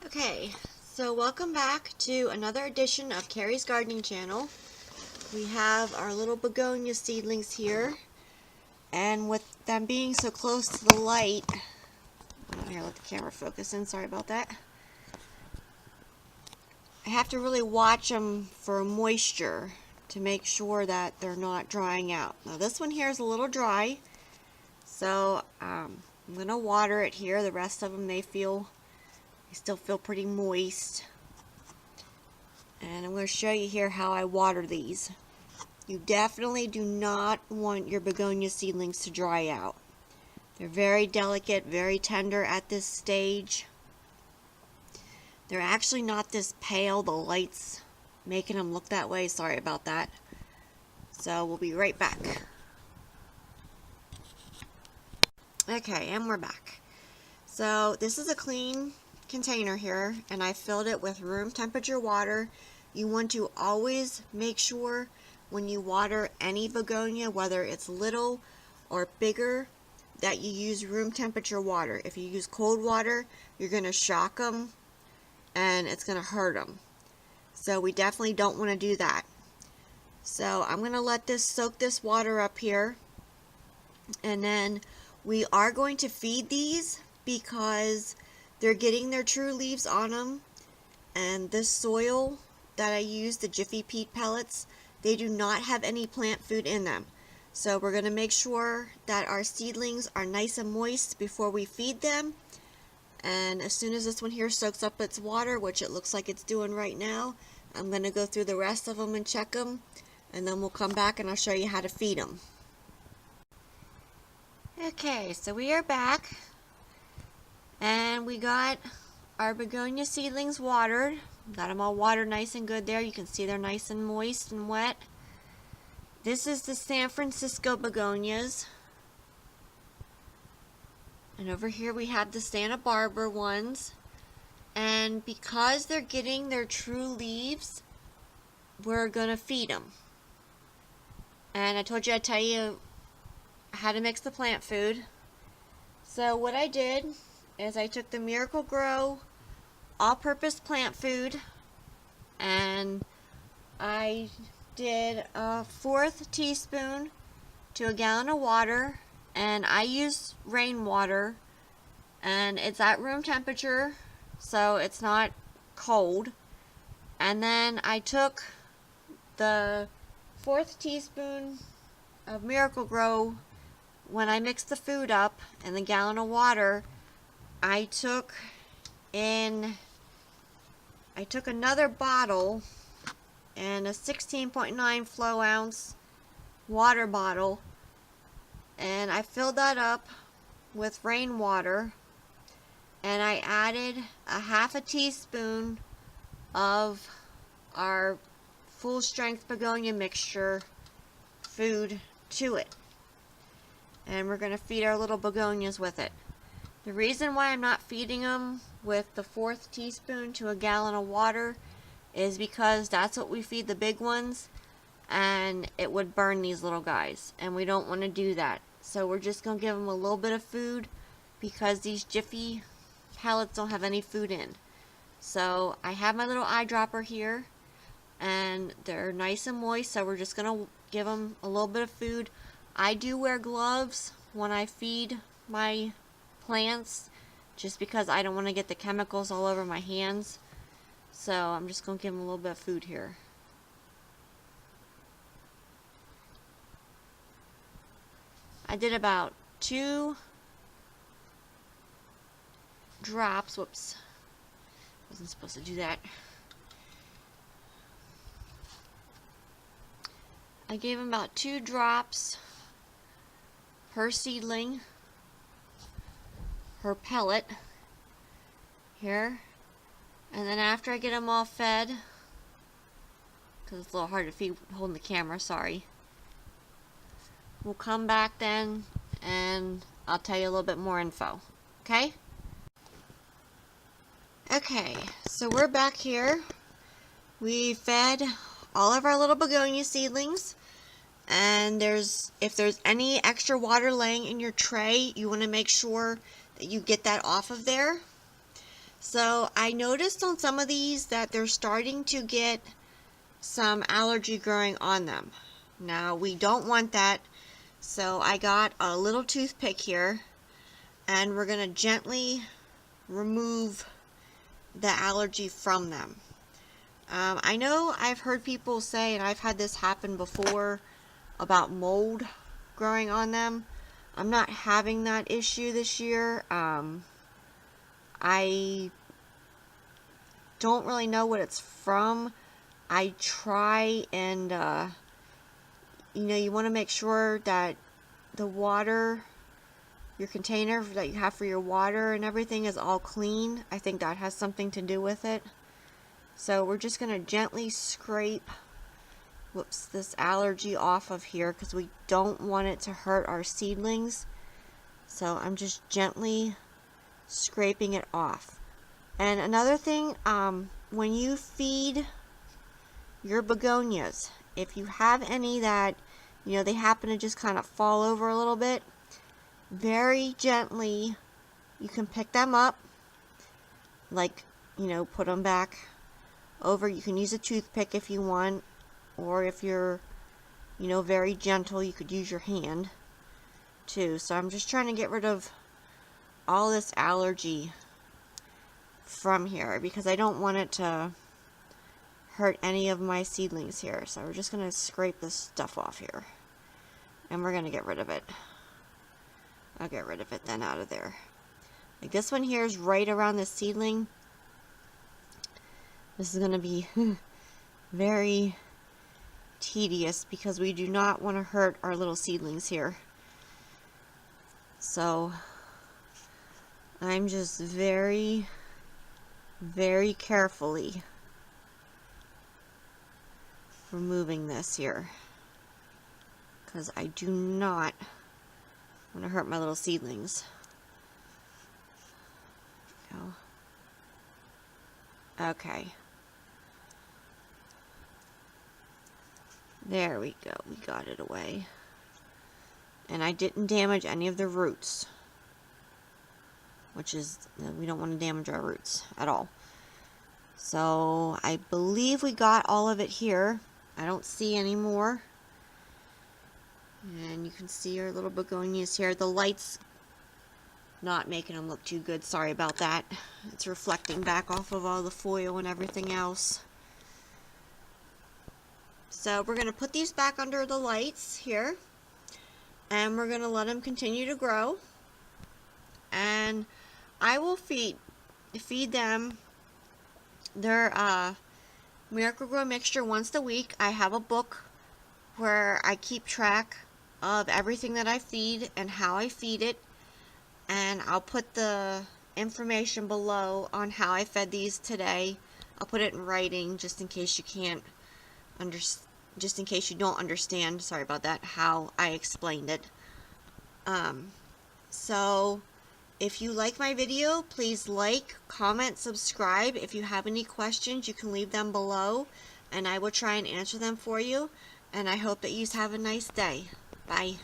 Okay, so welcome back to another edition of Carrie's Gardening Channel. We have our little begonia seedlings here, and with them being so close to the light, here, let the camera focus in, sorry about that. I have to really watch them for moisture to make sure that they're not drying out. Now this one here is a little dry, so I'm going to water it here. The rest of them, they still feel pretty moist. And I'm going to show you here how I water these. You definitely do not want your begonia seedlings to dry out. They're very delicate, very tender at this stage. They're actually not this pale. The light's making them look that way. Sorry about that. So we'll be right back. Okay, and we're back. So this is a clean container here, and I filled it with room temperature water. You want to always make sure when you water any begonia, whether it's little or bigger, that you use room temperature water. If you use cold water, you're going to shock them and it's going to hurt them. So we definitely don't want to do that. So I'm going to let this soak this water up here, and then we are going to feed these because they're getting their true leaves on them, and this soil that I use, the Jiffy peat pellets, they do not have any plant food in them. So we're going to make sure that our seedlings are nice and moist before we feed them. And as soon as this one here soaks up its water, which it looks like it's doing right now, I'm going to go through the rest of them and check them, and then we'll come back and I'll show you how to feed them. Okay, so we are back. And we got our begonia seedlings watered. Got them all watered nice and good there. You can see they're nice and moist and wet. This is the San Francisco begonias. And over here we have the Santa Barbara ones. And because they're getting their true leaves, we're going to feed them. And I told you I'd tell you how to mix the plant food. So what I did is I took the Miracle-Gro all-purpose plant food, and I did a 1/4 teaspoon to a gallon of water, and I use rainwater, and it's at room temperature, so it's not cold. And then I took the 1/4 teaspoon of Miracle-Gro. When I mixed the food up and the gallon of water, I took another bottle and a 16.9 flow ounce water bottle, and I filled that up with rainwater, and I added a 1/2 teaspoon of our full strength begonia mixture food to it, and we're going to feed our little begonias with it. The reason why I'm not feeding them with the 1/4 teaspoon to a gallon of water is because that's what we feed the big ones, and it would burn these little guys, and we don't want to do that. So we're just going to give them a little bit of food because these Jiffy pellets don't have any food in. So I have my little eyedropper here, and they're nice and moist, so we're just going to give them a little bit of food. I do wear gloves when I feed my plants, just because I don't want to get the chemicals all over my hands. So I'm just going to give them a little bit of food here. I did about 2 drops. Whoops, wasn't supposed to do that. I gave them about 2 drops per seedling, per pellet here. And then after I get them all fed, because it's a little hard to feed holding the camera, sorry, we'll come back then and I'll tell you a little bit more info. Okay? Okay, so we're back here. We fed all of our little begonia seedlings, and if there's any extra water laying in your tray, you want to make sure that you get that off of there. So I noticed on some of these that they're starting to get some algae growing on them. Now we don't want that, so I got a little toothpick here, and we're going to gently remove the algae from them. I know I've heard people say, and I've had this happen before, about mold growing on them. I'm not having that issue this year. I don't really know what it's from. I try and, you want to make sure that the water, your container that you have for your water and everything is all clean. I think that has something to do with it. So we're just going to gently scrape, this algae off of here because we don't want it to hurt our seedlings. So I'm just gently scraping it off. And another thing, when you feed your begonias, if you have any that, they happen to just kind of fall over a little bit, very gently, you can pick them up, like, put them back over. You can use a toothpick if you want, or if you're, very gentle, you could use your hand too. So I'm just trying to get rid of all this algae from here because I don't want it to hurt any of my seedlings here. So we're just going to scrape this stuff off here, and we're going to get rid of it. I'll get rid of it then out of there. Like this one here is right around the seedling. This is going to be very tedious because we do not want to hurt our little seedlings here. So I'm just very, very carefully removing this here because I do not want to hurt my little seedlings. Okay. There we go. We got it away. And I didn't damage any of the roots, which is, we don't want to damage our roots at all. So I believe we got all of it here. I don't see any more. And you can see our little begonias here. The light's not making them look too good. Sorry about that. It's reflecting back off of all the foil and everything else. So we're going to put these back under the lights here, and we're going to let them continue to grow. And I will feed them their Miracle-Gro mixture once a week. I have a book where I keep track of everything that I feed and how I feed it, and I'll put the information below on how I fed these today. I'll put it in writing just in case you can't just in case you don't understand, sorry about that, how I explained it. So if you like my video, please like, comment, subscribe. If you have any questions, you can leave them below, and I will try and answer them for you. And I hope that you have a nice day. Bye.